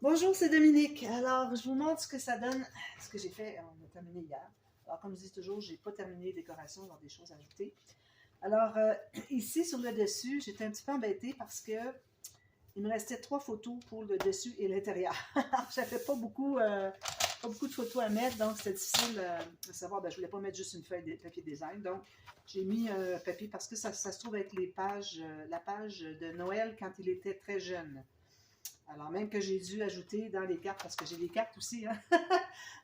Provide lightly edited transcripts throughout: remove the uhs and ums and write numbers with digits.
Bonjour, c'est Dominique. Alors, je vous montre ce que ça donne, ce que j'ai fait. On a terminé hier. Alors, comme je dis toujours, je n'ai pas terminé les décorations, il y a des choses à ajouter. Alors, ici, sur le dessus, j'étais un petit peu embêtée parce que il me restait 3 photos pour le dessus et l'intérieur. Alors, j'avais pas beaucoup de photos à mettre, donc c'était difficile de savoir. Ben, je ne voulais pas mettre juste une feuille de papier design, donc j'ai mis un papier parce que ça se trouve avec les pages, la page de Noël quand il était très jeune. Alors, même que j'ai dû ajouter dans les cartes, parce que j'ai des cartes aussi, hein.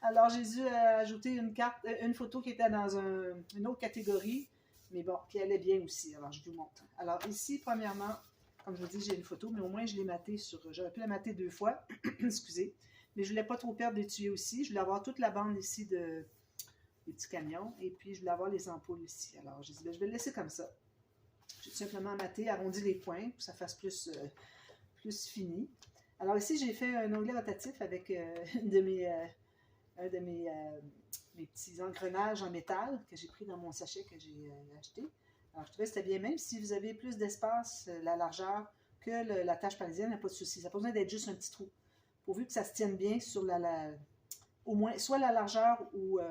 Alors, j'ai dû ajouter une carte, une photo qui était dans une autre catégorie, mais bon, qui allait bien aussi. Alors, je vous montre. Alors, ici, premièrement, comme je vous dis, j'ai une photo, mais au moins, je l'ai matée sur. J'aurais pu la mater 2 fois, excusez. Mais je ne voulais pas trop perdre des tuyaux ici. Je voulais avoir toute la bande ici des petits camions, et puis je voulais avoir les ampoules ici. Alors, j'ai dit, ben, je vais le laisser comme ça. J'ai tout simplement maté, arrondi les points, pour que ça fasse plus fini. Alors ici, j'ai fait un onglet rotatif avec un de mes petits engrenages en métal que j'ai pris dans mon sachet que j'ai acheté. Alors je trouvais que c'était bien, même si vous avez plus d'espace, la largeur, que la tâche parisienne, il n'y a pas de souci. Ça n'a pas besoin d'être juste un petit trou. Pourvu que ça se tienne bien sur au moins soit la largeur ou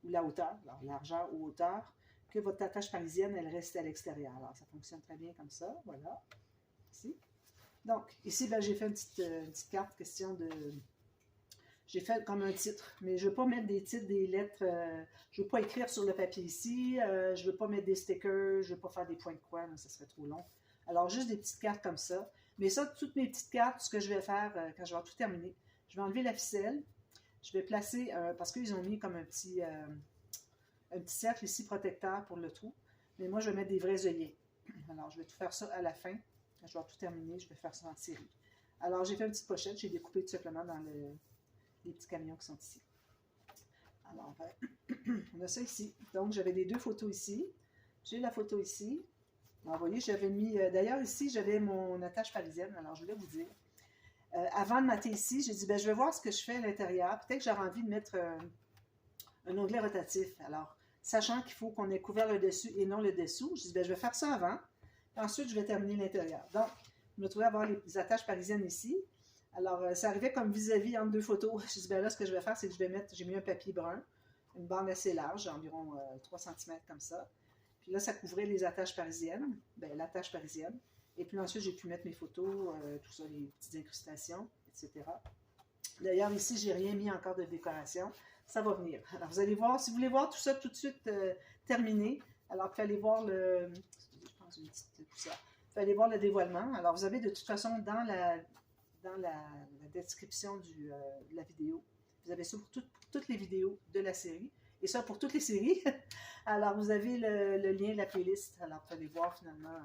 la hauteur, alors largeur ou hauteur, que votre attache parisienne, elle reste à l'extérieur. Alors ça fonctionne très bien comme ça, voilà, ici. Donc, ici, ben, j'ai fait une petite carte question de. J'ai fait comme un titre, mais je ne veux pas mettre des titres, des lettres. Je ne veux pas écrire sur le papier ici. Je ne veux pas mettre des stickers. Je ne veux pas faire des points de croix, là, ça serait trop long. Alors, juste des petites cartes comme ça. Mais ça, toutes mes petites cartes, ce que je vais faire quand je vais avoir tout terminé, je vais enlever la ficelle. Je vais placer, parce qu'ils ont mis comme un petit cercle ici protecteur pour le trou. Mais moi, je vais mettre des vrais œillets. Alors, je vais tout faire ça à la fin. Quand je vais avoir tout terminé, je vais faire ça en série. Alors, j'ai fait une petite pochette. J'ai découpé tout simplement dans les petits camions qui sont ici. Alors, on a ça ici. Donc, j'avais les 2 photos ici. J'ai la photo ici. Alors, vous voyez, j'avais mis. D'ailleurs, ici, j'avais mon attache parisienne. Alors, je voulais vous dire. Avant de mater ici, j'ai dit, ben, je vais voir ce que je fais à l'intérieur. Peut-être que j'aurais envie de mettre un onglet rotatif. Alors, sachant qu'il faut qu'on ait couvert le dessus et non le dessous, je dis, ben, je vais faire ça avant. Ensuite, je vais terminer l'intérieur. Donc, je me trouvais avoir les attaches parisiennes ici. Alors, ça arrivait comme vis-à-vis entre 2 photos. Je dis, ben là, ce que je vais faire, c'est que je vais mettre, j'ai mis un papier brun, une bande assez large, environ 3 cm comme ça. Puis là, ça couvrait les attaches parisiennes, ben, l'attache parisienne. Et puis ensuite, j'ai pu mettre mes photos, tout ça, les petites incrustations, etc. D'ailleurs, ici, j'ai rien mis encore de décoration. Ça va venir. Alors, vous allez voir, si vous voulez voir tout ça tout de suite terminé, alors, vous allez voir je pense une petite poussière. Vous allez voir le dévoilement. Alors, vous avez de toute façon dans la description de la vidéo, vous avez ça pour toutes les vidéos de la série. Et ça pour toutes les séries. Alors, vous avez le lien de la playlist. Alors, vous allez voir finalement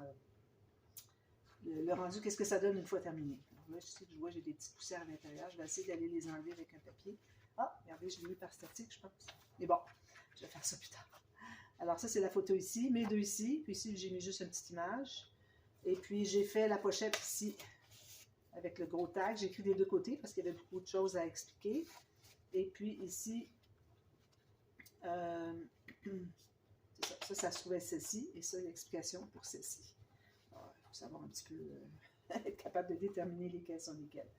le rendu, qu'est-ce que ça donne une fois terminé. Alors là, je vois, j'ai des petites poussières à l'intérieur. Je vais essayer d'aller les enlever avec un papier. Ah, regardez, je l'ai mis par statique, je pense. Mais bon, je vais faire ça plus tard. Alors ça, c'est la photo ici, mes 2 ici. Puis ici, j'ai mis juste une petite image. Et puis, j'ai fait la pochette ici avec le gros tag. J'ai écrit des 2 côtés parce qu'il y avait beaucoup de choses à expliquer. Et puis ici, euh, ça se trouvait celle-ci. Et ça, l'explication pour celle-ci. Il faut savoir un petit peu être capable de déterminer lesquelles sont lesquelles.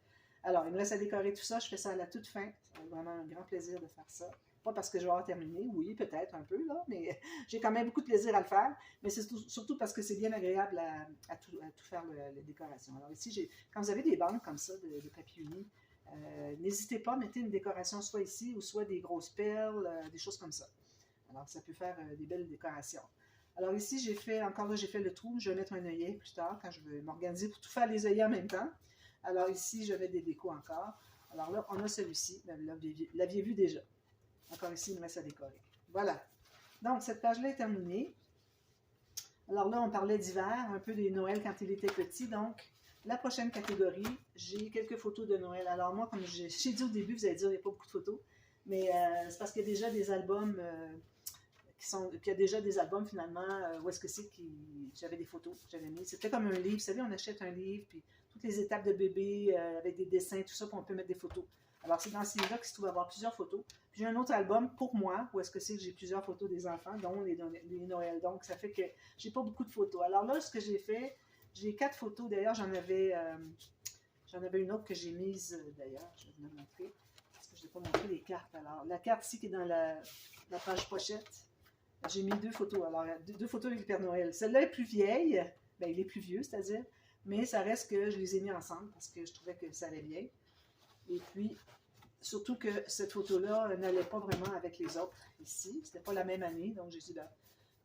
Alors, il me reste à décorer tout ça. Je fais ça à la toute fin. Ça va être vraiment un grand plaisir de faire ça. Pas parce que je vais avoir terminé, oui, peut-être un peu, là, mais j'ai quand même beaucoup de plaisir à le faire. Mais c'est surtout parce que c'est bien agréable à tout faire, les décorations. Alors ici, quand vous avez des bandes comme ça de papier uni, n'hésitez pas à mettre une décoration soit ici ou soit des grosses perles, des choses comme ça. Alors, ça peut faire des belles décorations. Alors ici, encore là, j'ai fait le trou. Je vais mettre un œillet plus tard quand je vais m'organiser pour tout faire les œillets en même temps. Alors ici, je vais des décos encore. Alors là, on a celui-ci. Vous l'aviez vu déjà. Encore ici, il me reste à décorer. Voilà. Donc, cette page-là est terminée. Alors là, on parlait d'hiver, un peu des Noëls quand il était petit. Donc, la prochaine catégorie, j'ai quelques photos de Noël. Alors moi, comme j'ai dit au début, vous allez dire qu'il n'y a pas beaucoup de photos. Mais c'est parce qu'il y a déjà des albums puis il y a déjà des albums finalement où est-ce que c'est que j'avais des photos que j'avais mis. C'était comme un livre, vous savez, on achète un livre, puis toutes les étapes de bébé avec des dessins, tout ça, puis on peut mettre des photos. Alors c'est dans ce livre-là qu'il se trouve avoir plusieurs photos. Puis j'ai un autre album pour moi, où est-ce que c'est que j'ai plusieurs photos des enfants, dont les Noëls. Donc ça fait que j'ai pas beaucoup de photos. Alors là, ce que j'ai fait, j'ai 4 photos. D'ailleurs, J'en avais une autre que j'ai mise d'ailleurs, je vais vous la montrer, parce que je n'ai pas montré les cartes. Alors, la carte ici qui est dans la page pochette, j'ai mis deux photos. Alors, deux photos avec le Père Noël. Celle-là est plus vieille, ben, il est plus vieux, c'est-à-dire, mais ça reste que je les ai mis ensemble parce que je trouvais que ça allait bien. Et puis, surtout que cette photo-là n'allait pas vraiment avec les autres ici. C'était pas la même année, donc j'ai dit, ben,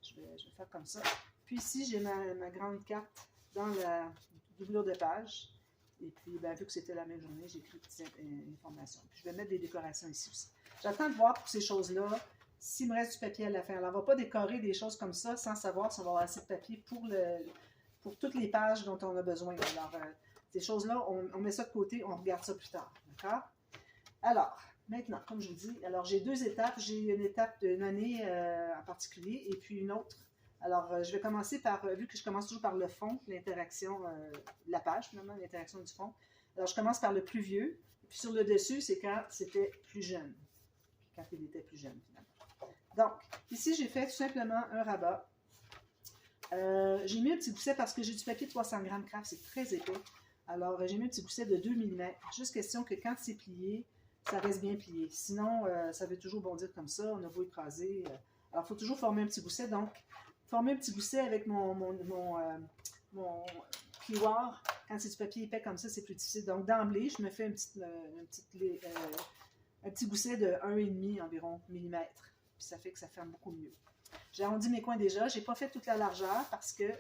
je vais faire comme ça. Puis ici, j'ai ma grande carte dans la doublure de page. Et puis, ben, vu que c'était la même journée, j'ai écrit petite information. Puis, je vais mettre des décorations ici aussi. J'attends de voir pour ces choses-là s'il me reste du papier à la faire. Alors, on ne va pas décorer des choses comme ça sans savoir si on va avoir assez de papier pour toutes les pages dont on a besoin. Alors, ces choses-là, on met ça de côté, on regarde ça plus tard. D'accord? Alors, maintenant, comme je vous dis, alors j'ai deux étapes. J'ai une étape d'une année en particulier et puis une autre. Alors, je vais commencer par, vu que je commence toujours par le fond, l'interaction de la page, finalement, l'interaction du fond. Alors, je commence par le plus vieux. Et puis sur le dessus, c'est quand c'était plus jeune. Quand il était plus jeune, finalement. Donc, ici, j'ai fait tout simplement un rabat. J'ai mis un petit gousset parce que j'ai du papier 300 grammes craft, c'est très épais. Alors, j'ai mis un petit gousset de 2 mm. Juste question que quand c'est plié, ça reste bien plié. Sinon, ça veut toujours bondir comme ça. On a beau écraser. Alors, il faut toujours former un petit gousset. Donc, former un petit gousset avec mon plioir, quand c'est du papier épais comme ça, c'est plus difficile. Donc, d'emblée, je me fais un petit gousset de 1,5 environ millimètre. Puis ça fait que ça ferme beaucoup mieux. J'ai arrondi mes coins déjà. Je n'ai pas fait toute la largeur parce que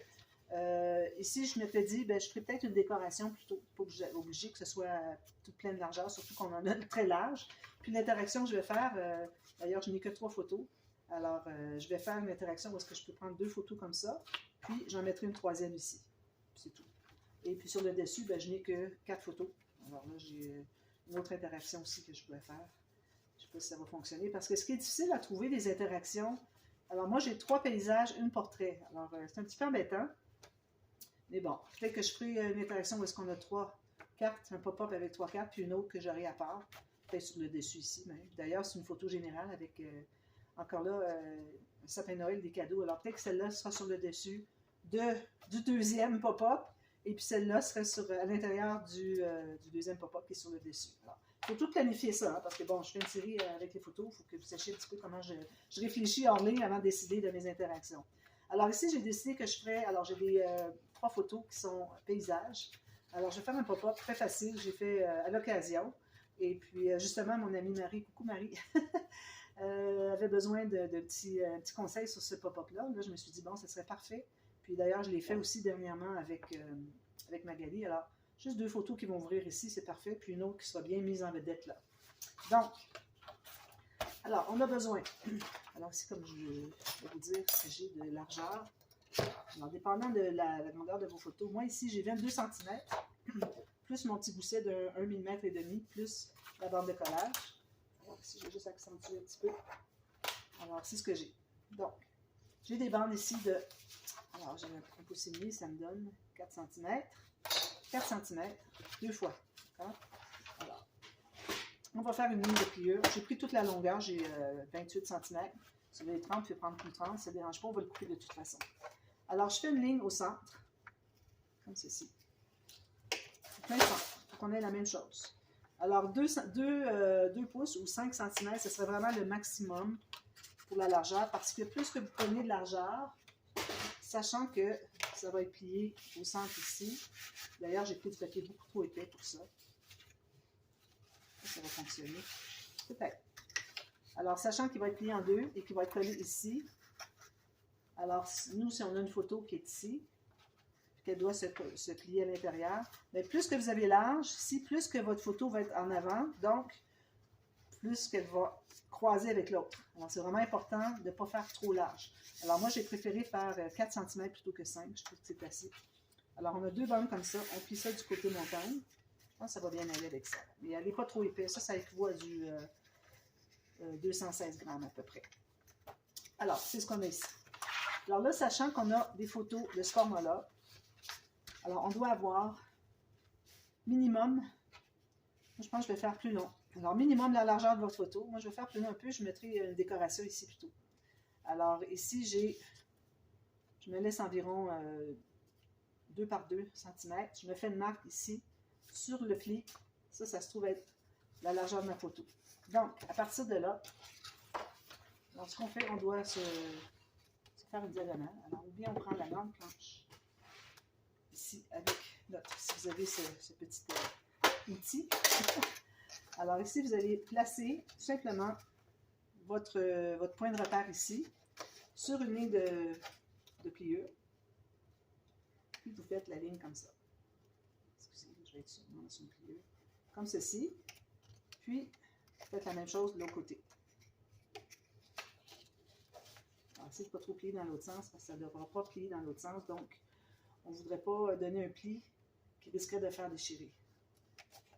ici, je m'étais dit, ben, je ferais peut-être une décoration plutôt, pas obligé que ce soit toute pleine de largeur, surtout qu'on en a très large. Puis l'interaction que je vais faire, d'ailleurs, je n'ai que 3 photos. Alors, je vais faire une interaction où est-ce que je peux prendre 2 photos comme ça, puis j'en mettrai une 3e ici. C'est tout. Et puis sur le dessus, ben, je n'ai que 4 photos. Alors là, j'ai une autre interaction aussi que je pourrais faire. Je ne sais pas si ça va fonctionner, parce que ce qui est difficile à trouver des interactions, alors moi j'ai 3 paysages, une portrait. Alors c'est un petit peu embêtant, mais bon, peut-être que je ferai une interaction où est-ce qu'on a 3 cartes, un pop-up avec 3 cartes, puis une autre que j'aurai à part, peut-être sur le dessus ici. D'ailleurs, c'est une photo générale avec, encore là, un sapin Noël, des cadeaux. Alors peut-être que celle-là sera sur le dessus du deuxième pop-up, et puis celle-là serait à l'intérieur du deuxième pop-up qui est sur le dessus. Alors, il faut tout planifier ça, hein, parce que bon, je fais une série avec les photos, il faut que vous sachiez un petit peu comment je réfléchis hors ligne avant de décider de mes interactions. Alors ici, j'ai décidé que je ferais, alors j'ai des 3 photos qui sont paysages. Alors je vais faire un pop-up très facile, j'ai fait à l'occasion. Et puis justement, mon amie Marie, coucou Marie, avait besoin de petits conseils sur ce pop-up-là. Là, je me suis dit, bon, ce serait parfait. Puis d'ailleurs, je l'ai fait aussi dernièrement avec Magali. Alors, juste 2 photos qui vont ouvrir ici, c'est parfait. Puis une autre qui sera bien mise en vedette là. Donc, alors, on a besoin. Alors ici, comme je vais vous dire, j'ai de largeur. Alors, dépendant de la grandeur de vos photos, moi ici, j'ai 22 cm, plus mon petit gousset de 1,5 mm, plus la bande de collage. Alors ici, je vais juste accentuer un petit peu. Alors, c'est ce que j'ai. Donc, j'ai des bandes ici de... Alors, j'ai un pouce et demi, ça me donne 4 cm. 4 cm, 2 fois. Alors, on va faire une ligne de pliure. J'ai pris toute la longueur, j'ai 28 cm. Si vous voulez 30, vous pouvez prendre plus 30, ça ne dérange pas, on va le couper de toute façon. Alors, je fais une ligne au centre, comme ceci. Plein centre, pour qu'on ait la même chose. Alors, 2 pouces ou 5 cm, ce serait vraiment le maximum pour la largeur, parce que plus que vous prenez de largeur, sachant que ça va être plié au centre ici. D'ailleurs, j'ai pris du papier beaucoup trop épais pour ça. Ça va fonctionner. Peut-être. Alors, sachant qu'il va être plié en 2 et qu'il va être collé ici. Alors, nous, si on a une photo qui est ici, qu'elle doit se plier à l'intérieur, mais plus que vous avez large, ici, plus que votre photo va être en avant, donc plus qu'elle va croiser avec l'autre. Alors, c'est vraiment important de ne pas faire trop large. Alors, moi, j'ai préféré faire 4 cm plutôt que 5. Je trouve que c'est assez. Alors, on a 2 bandes comme ça. On plie ça du côté montagne. Je pense que ça va bien aller avec ça. Mais elle n'est pas trop épais. Ça équivaut à du 216 grammes à peu près. Alors, c'est ce qu'on a ici. Alors là, sachant qu'on a des photos de ce format-là, alors on doit avoir minimum, je pense que je vais faire plus long. Alors, minimum la largeur de votre photo. Moi, je vais faire plus long un peu. Je mettrai une décoration ici plutôt. Alors, ici, je me laisse environ 2 par 2 cm. Je me fais une marque ici sur le pli. Ça se trouve être la largeur de ma photo. Donc, à partir de là, alors ce qu'on fait, on doit se faire une diagonale. Alors, ou bien on prend la grande planche, ici, avec notre, si vous avez ce petit outil. Alors ici, vous allez placer tout simplement votre point de repère ici, sur une ligne de pliure. Puis vous faites la ligne comme ça. Excusez, je vais être sur une pliure. Comme ceci. Puis, faites la même chose de l'autre côté. Alors, essayez de ne pas trop plier dans l'autre sens, parce que ça ne devra pas plier dans l'autre sens. Donc, on ne voudrait pas donner un pli qui risquerait de faire déchirer.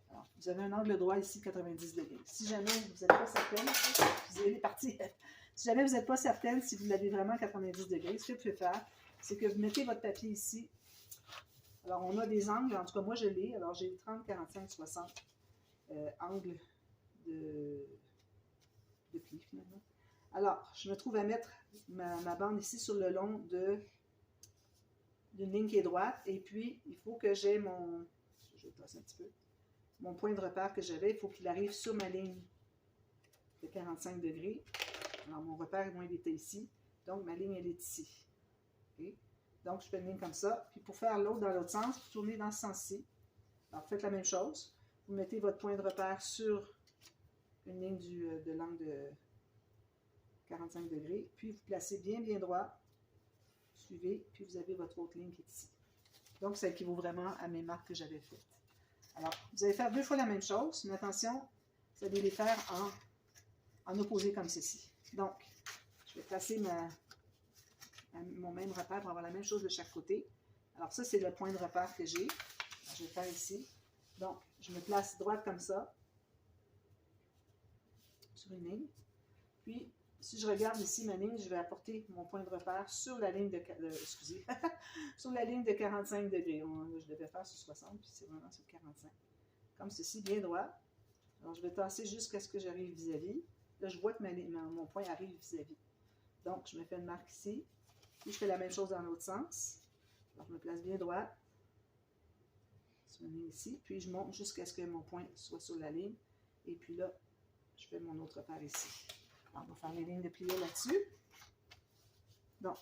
Alors, vous avez un angle droit ici, 90 degrés. Si jamais vous n'êtes pas certaine, excusez, parti. Si jamais vous n'êtes pas certaine si vous l'avez vraiment 90 degrés, ce que vous pouvez faire, c'est que vous mettez votre papier ici. Alors, on a des angles, en tout cas, moi je l'ai. Alors, j'ai 30, 45, 60 angles de pli, finalement. Alors, je me trouve à mettre ma bande ici sur le long d'une ligne qui est droite. Et puis, il faut que j'ai mon... Je vais tasser un petit peu. Mon point de repère que j'avais, il faut qu'il arrive sur ma ligne de 45 degrés. Alors, mon repère, moi, il était ici. Donc, ma ligne, elle est ici. Okay? Donc, je fais une ligne comme ça. Puis, pour faire l'autre dans l'autre sens, vous tournez dans ce sens-ci. Alors, faites la même chose. Vous mettez votre point de repère sur une ligne de l'angle de 45 degrés. Puis, vous placez bien, bien droit. Suivez. Puis, vous avez votre autre ligne qui est ici. Donc, ça équivaut vraiment à mes marques que j'avais faites. Alors, vous allez faire 2 fois la même chose, mais attention, vous allez les faire en opposé comme ceci. Donc, je vais placer mon même repère pour avoir la même chose de chaque côté. Alors, ça, c'est le point de repère que j'ai. Je vais faire ici. Donc, je me place droite comme ça, sur une ligne. Puis, si je regarde ici ma ligne, je vais apporter mon point de repère sur la ligne excusez, sur la ligne de 45 degrés. Je devais faire sur 60, puis c'est vraiment sur 45. Comme ceci, bien droit. Alors, je vais tasser jusqu'à ce que j'arrive vis-à-vis. Là, je vois que mon point arrive vis-à-vis. Donc, je me fais une marque ici. Puis, je fais la même chose dans l'autre sens. Alors, je me place bien droit. Sur une ligne ici. Puis, je monte jusqu'à ce que mon point soit sur la ligne. Et puis là, je fais mon autre repère ici. Alors, on va faire les lignes de pliure là-dessus. Donc,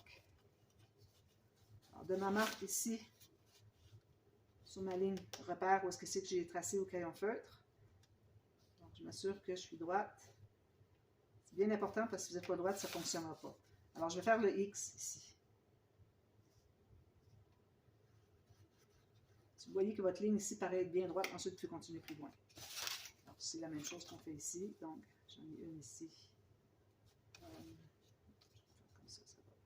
alors de ma marque ici, sur ma ligne repère, où est-ce que c'est que j'ai tracé au crayon feutre. Donc, je m'assure que je suis droite. C'est bien important parce que si vous n'êtes pas droite, ça ne fonctionnera pas. Alors, je vais faire le X ici. Si vous voyez que votre ligne ici paraît être bien droite, ensuite, vous pouvez continuer plus loin. Alors, c'est la même chose qu'on fait ici. Donc, j'en ai une ici. Comme ça, ça va.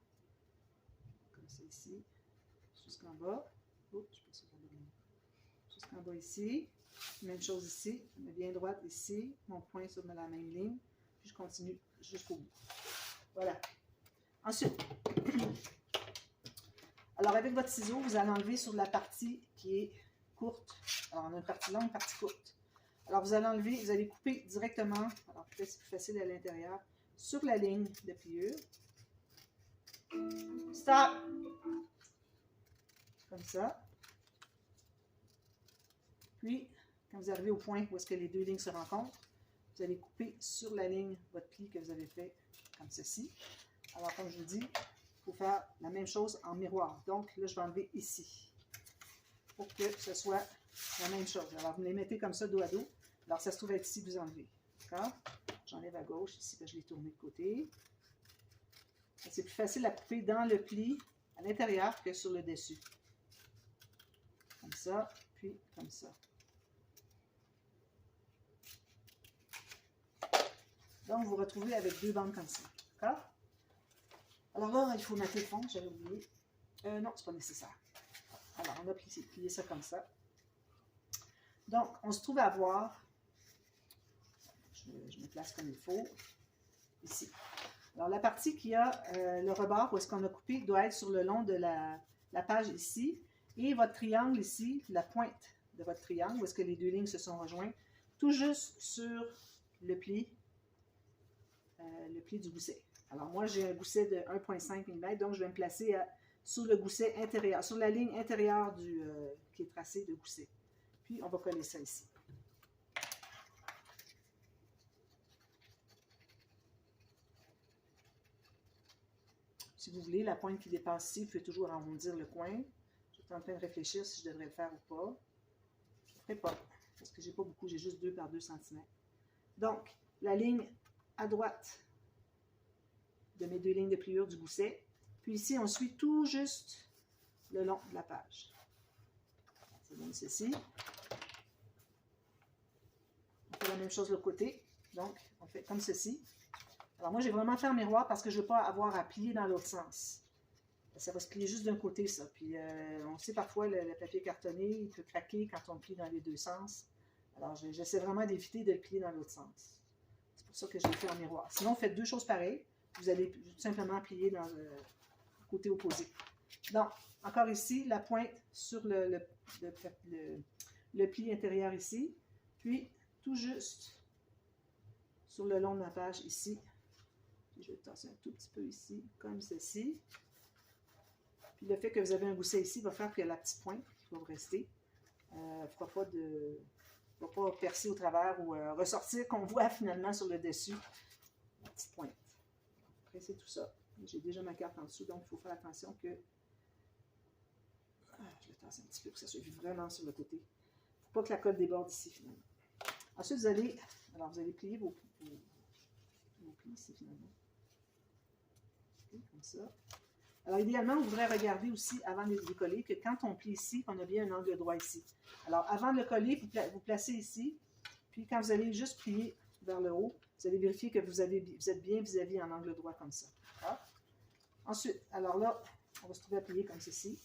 Comme ça ici. Jusqu'en bas. Oups, je passe sur la ligne. Jusqu'en bas ici. Même chose ici. Je mets bien droite ici. Mon point sur la même ligne. Puis je continue jusqu'au bout. Voilà. Ensuite, alors avec votre ciseau, vous allez enlever sur la partie qui est courte. Alors on a une partie longue, une partie courte. Alors vous allez enlever, vous allez couper directement, alors peut-être c'est plus facile à l'intérieur, sur la ligne de pliure. Stop! Comme ça. Puis, quand vous arrivez au point où est-ce que les deux lignes se rencontrent, vous allez couper sur la ligne votre pli que vous avez fait comme ceci. Alors, comme je vous dis, il faut faire la même chose en miroir. Donc, là, je vais enlever ici pour que ce soit la même chose. Alors, vous les mettez comme ça, dos à dos. Alors, ça se trouve être ici, vous enlevez. D'accord? J'enlève à gauche ici, je l'ai tourné de côté. C'est plus facile à couper dans le pli à l'intérieur que sur le dessus. Comme ça, puis comme ça. Donc, vous vous retrouvez avec deux bandes comme ça. D'accord? Alors là, il faut mettre le fond, j'avais oublié. Non, c'est pas nécessaire. Alors, on a plié ça comme ça. Donc, on se trouve à avoir, je me place comme il faut, ici. Alors, la partie qui a le rebord, où est-ce qu'on a coupé, doit être sur le long de la page ici. Et votre triangle ici, la pointe de votre triangle, où est-ce que les deux lignes se sont rejointes, tout juste sur le pli du gousset. Alors, moi, j'ai un gousset de 1,5 mm, donc je vais me placer sur le gousset intérieur, sur la ligne intérieure qui est tracée de gousset. Puis, on va coller ça ici. Si vous voulez, la pointe qui dépasse ici, vous pouvez toujours arrondir le coin. Je suis en train de réfléchir si je devrais le faire ou pas. Je ne le ferai pas, parce que j'ai pas beaucoup, j'ai juste 2 par 2 cm. Donc, la ligne à droite de mes 2 lignes de pliure du gousset. Puis ici, on suit tout juste le long de la page. Ça donne ceci. On fait la même chose de l'autre côté. Donc, on fait comme ceci. Alors moi, j'ai vraiment fait un miroir parce que je ne veux pas avoir à plier dans l'autre sens. Ça va se plier juste d'un côté, ça. Puis on sait parfois, le papier cartonné, il peut craquer quand on plie dans les deux sens. Alors, j'essaie vraiment d'éviter de le plier dans l'autre sens. C'est pour ça que je l'ai fait en miroir. Sinon, faites 2 choses pareilles. Vous allez tout simplement plier dans le côté opposé. Donc, encore ici, la pointe sur le pli intérieur ici. Puis, tout juste sur le long de ma page ici. Puis, je vais tasser un tout petit peu ici, comme ceci. Puis, le fait que vous avez un gousset ici va faire que la petite pointe qui va vous rester ne va pas percer au travers ou ressortir qu'on voit finalement sur le dessus la petite pointe. Après, c'est tout ça. J'ai déjà ma carte en dessous, donc il faut faire attention que... je le tasse un petit peu pour que ça soit vraiment sur le côté. Il ne faut pas que la colle déborde ici, finalement. Ensuite, vous allez plier vos plis ici, finalement. Okay, comme ça. Alors, idéalement, on voudrait regarder aussi, avant de les coller, que quand on plie ici, on a bien un angle droit ici. Alors, avant de le coller, vous placez ici, puis quand vous allez juste plier vers le haut, vous allez vérifier que vous êtes bien vis-à-vis en angle droit comme ça. Ensuite, alors là, on va se trouver à plier comme ceci.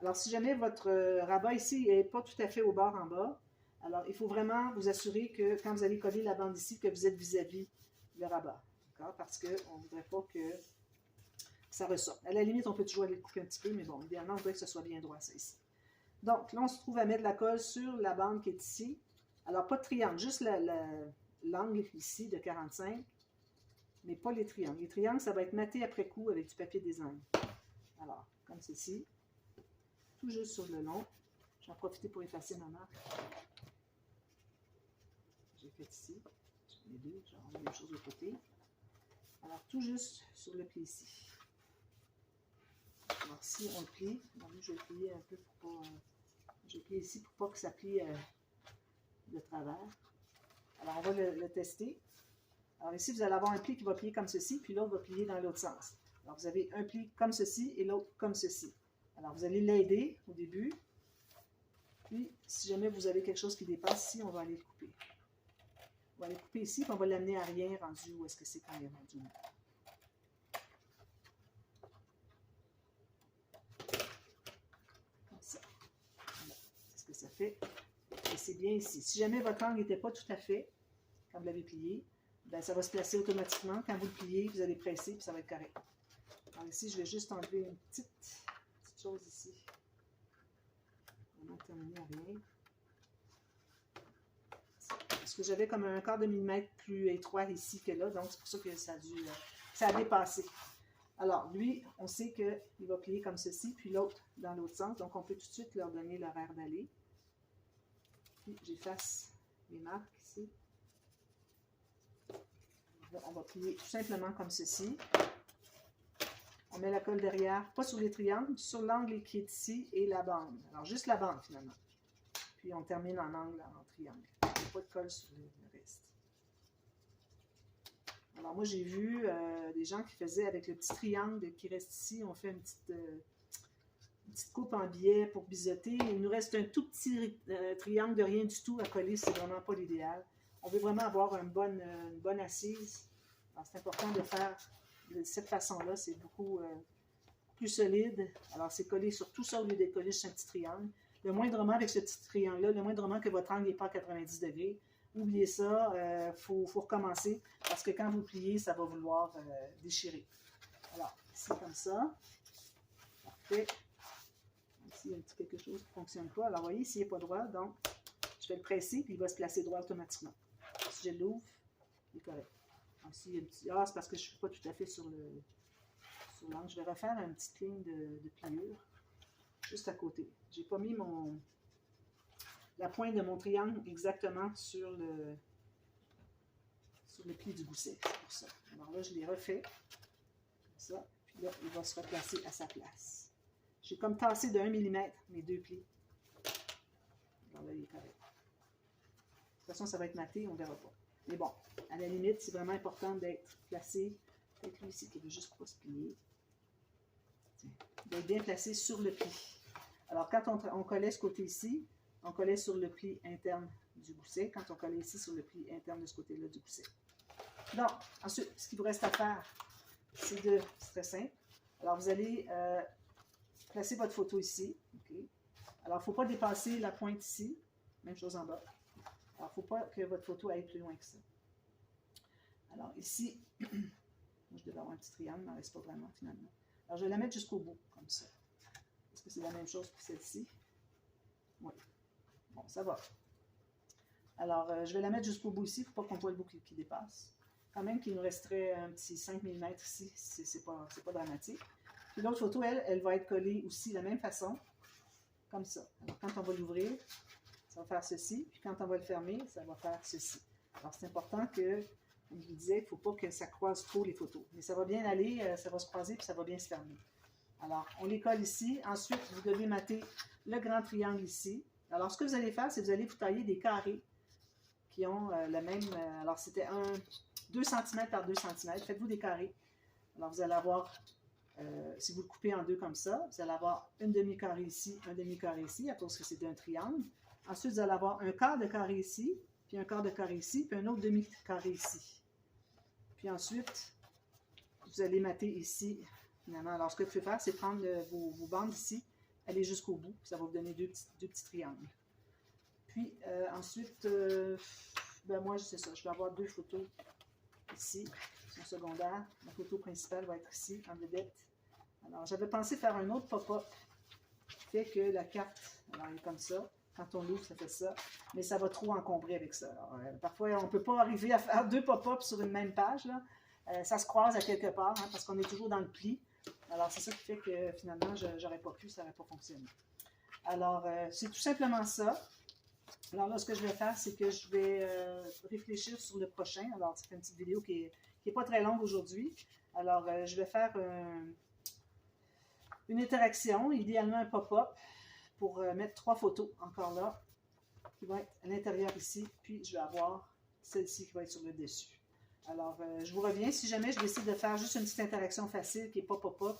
Alors, si jamais votre rabat ici n'est pas tout à fait au bord en bas, alors il faut vraiment vous assurer que quand vous allez coller la bande ici, que vous êtes vis-à-vis le rabat. Parce qu'on ne voudrait pas que ça ressorte. À la limite, on peut toujours aller le couper un petit peu, mais bon, idéalement, on voudrait que ce soit bien droit, ça ici. Donc, là, on se trouve à mettre la colle sur la bande qui est ici. Alors, pas de triangle, juste l'angle ici de 45, mais pas les triangles. Les triangles, ça va être maté après coup avec du papier design. Alors, comme ceci, tout juste sur le long. Je vais en profiter pour effacer ma marque. J'ai fait ici. Les deux, genre la même chose de côté. Alors, tout juste sur le pli ici. Alors, si on le plie, je vais plier un peu pour pas... je vais plier ici pour pas que ça plie de travers. Alors, on va le tester. Alors ici, vous allez avoir un pli qui va plier comme ceci, puis l'autre va plier dans l'autre sens. Alors, vous avez un pli comme ceci et l'autre comme ceci. Alors, vous allez l'aider au début. Puis, si jamais vous avez quelque chose qui dépasse ici, on va aller le couper. On va aller couper ici, puis on va l'amener à rien rendu où est-ce que c'est quand il est rendu. Comme ça. Voilà. C'est ce que ça fait. Et c'est bien ici. Si jamais votre angle n'était pas tout à fait, quand vous l'avez plié, ben, ça va se placer automatiquement. Quand vous le pliez, vous allez presser, puis ça va être correct. Alors ici, je vais juste enlever une petite chose ici. Vraiment terminer à rien. Parce que j'avais comme un quart de millimètre plus étroit ici que là, donc c'est pour ça que ça a dépassé. Alors, lui, on sait qu'il va plier comme ceci, puis l'autre dans l'autre sens, donc on peut tout de suite leur donner l'horaire d'aller. Puis j'efface les marques ici. On va plier tout simplement comme ceci. On met la colle derrière, pas sur les triangles, sur l'angle qui est ici et la bande. Alors, juste la bande finalement. Puis on termine en angle, en triangle. Il n'y a pas de colle sur le reste. Alors, moi, j'ai vu des gens qui faisaient avec le petit triangle qui reste ici. On fait une petite coupe en biais pour biseauter. Il nous reste un tout petit triangle de rien du tout à coller. C'est vraiment pas l'idéal. On veut vraiment avoir une bonne assise. Alors, c'est important de faire de cette façon-là. C'est beaucoup plus solide. Alors, c'est collé sur tout ça au lieu d'être collé sur un petit triangle. Le moindrement avec ce petit triangle-là, le moindrement que votre angle n'est pas à 90 degrés, oubliez ça, faut recommencer parce que quand vous pliez, ça va vouloir déchirer. Alors, ici comme ça. Parfait. Ici, il y a un petit quelque chose qui ne fonctionne pas. Alors, vous voyez, s'il n'est pas droit, donc, je vais le presser, puis il va se placer droit automatiquement. Si je l'ouvre, il est correct. Donc, s'il y a un petit... Ah, c'est parce que je ne suis pas tout à fait sur l'angle. Je vais refaire une petite ligne de pliure, juste à côté. Je n'ai pas mis la pointe de mon triangle exactement sur le pli du gousset. C'est pour ça. Alors là, je l'ai refait. Comme ça. Puis là, il va se replacer à sa place. J'ai comme tassé de 1 mm mes deux plis. Alors là, il est correct. De toute façon, ça va être maté, on ne verra pas. Mais bon, à la limite, c'est vraiment important d'être placé. Peut-être lui ici qui veut juste pas se plier. D'être bien placé sur le pli. Alors, quand on collait ce côté ici, on collait sur le pli interne du gousset. Quand on collait ici sur le pli interne de ce côté-là du gousset. Donc, ensuite, ce qu'il vous reste à faire, c'est très simple. Alors, vous allez placer votre photo ici. Okay. Alors, il ne faut pas dépasser la pointe ici. Même chose en bas. Alors, il ne faut pas que votre photo aille plus loin que ça. Alors, ici, moi, je devais avoir un petit triangle, mais il n'en reste pas vraiment, finalement. Alors, je vais la mettre jusqu'au bout, comme ça. Est-ce que c'est la même chose que celle-ci? Oui. Bon, ça va. Alors, je vais la mettre jusqu'au bout ici. Il ne faut pas qu'on voit le bout qui dépasse. Quand même qu'il nous resterait un petit 5 mm ici, c'est pas dramatique. Puis l'autre photo, elle va être collée aussi de la même façon, comme ça. Alors, quand on va l'ouvrir, ça va faire ceci. Puis quand on va le fermer, ça va faire ceci. Alors, c'est important que, comme je vous disais, il ne faut pas que ça croise trop les photos. Mais ça va bien aller, ça va se croiser, puis ça va bien se fermer. Alors, on les colle ici. Ensuite, vous devez mater le grand triangle ici. Alors, ce que vous allez faire, c'est que vous allez vous tailler des carrés qui ont le même... alors, c'était 2 cm par 2 cm. Faites-vous des carrés. Alors, vous allez avoir... si vous le coupez en deux comme ça, vous allez avoir une demi-carré ici, un demi-carré ici, à cause que c'est un triangle. Ensuite, vous allez avoir un quart de carré ici, puis un quart de carré ici, puis un autre demi-carré ici. Puis ensuite, vous allez mater ici, finalement. Alors, ce que vous pouvez faire, c'est prendre vos bandes ici, aller jusqu'au bout, puis ça va vous donner deux petits triangles. Puis, ensuite, ben moi, c'est ça, je vais avoir 2 photos ici, son secondaire. La photo principale va être ici, en vedette. Alors, j'avais pensé faire un autre pop-up qui fait que la carte, alors, elle est comme ça. Quand on l'ouvre, ça fait ça. Mais ça va trop encombrer avec ça. Alors, parfois, on ne peut pas arriver à faire 2 pop-ups sur une même page. Là. Ça se croise à quelque part, hein, parce qu'on est toujours dans le pli. Alors, c'est ça qui fait que finalement, je n'aurais pas pu, ça n'aurait pas fonctionné. Alors, c'est tout simplement ça. Alors là, ce que je vais faire, c'est que je vais réfléchir sur le prochain. Alors, c'est une petite vidéo qui n'est pas très longue aujourd'hui. Alors, je vais faire une interaction, idéalement un pop-up, pour mettre 3 photos, encore là, qui vont être à l'intérieur ici, puis je vais avoir celle-ci qui va être sur le dessus. Alors, je vous reviens. Si jamais je décide de faire juste une petite interaction facile, qui n'est pas pop-up,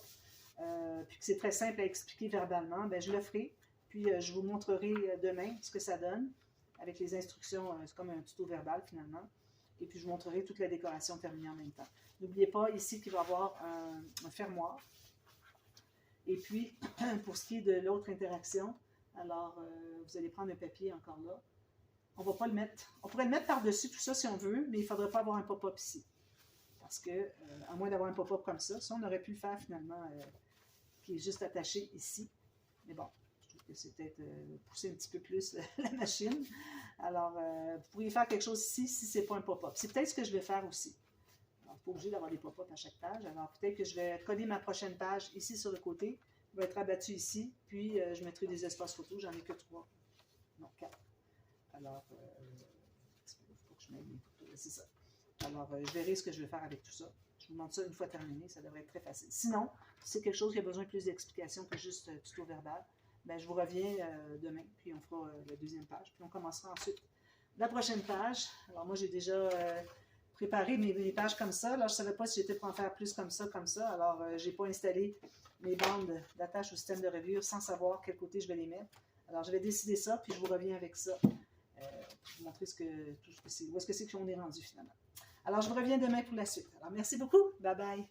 puis que c'est très simple à expliquer verbalement, bien, je le ferai. Puis, je vous montrerai demain ce que ça donne, avec les instructions, c'est comme un tuto verbal finalement. Et puis, je vous montrerai toute la décoration terminée en même temps. N'oubliez pas ici qu'il va y avoir un fermoir. Et puis, pour ce qui est de l'autre interaction, alors, vous allez prendre un papier encore là. On ne va pas le mettre. On pourrait le mettre par-dessus tout ça si on veut, mais il ne faudrait pas avoir un pop-up ici. Parce que, à moins d'avoir un pop-up comme ça on aurait pu le faire finalement, qui est juste attaché ici. Mais bon, je trouve que c'est peut-être pousser un petit peu plus la machine. Alors, vous pourriez faire quelque chose ici si ce n'est pas un pop-up. C'est peut-être ce que je vais faire aussi. Alors, pas obligé d'avoir des pop-up à chaque page. Alors, peut-être que je vais coller ma prochaine page ici sur le côté. Il va être abattu ici. Puis, je mettrai des espaces photos. J'en ai que 3. Non, 4. Alors, il faut que je mette les photos. C'est ça. Alors, je verrai ce que je vais faire avec tout ça. Je vous montre ça une fois terminé. Ça devrait être très facile. Sinon, si c'est quelque chose qui a besoin de plus d'explications que juste tuto verbal, bien, je vous reviens demain. Puis, on fera la deuxième page. Puis, on commencera ensuite la prochaine page. Alors, moi, j'ai déjà... préparer mes pages comme ça. Là, je ne savais pas si j'étais pour en faire plus comme ça. Alors, je n'ai pas installé mes bandes d'attache au système de revue sans savoir quel côté je vais les mettre. Alors, je vais décider ça, puis je vous reviens avec ça. Pour vous montrer où est-ce que c'est qu'on est rendu finalement. Alors, je vous reviens demain pour la suite. Alors, merci beaucoup. Bye bye.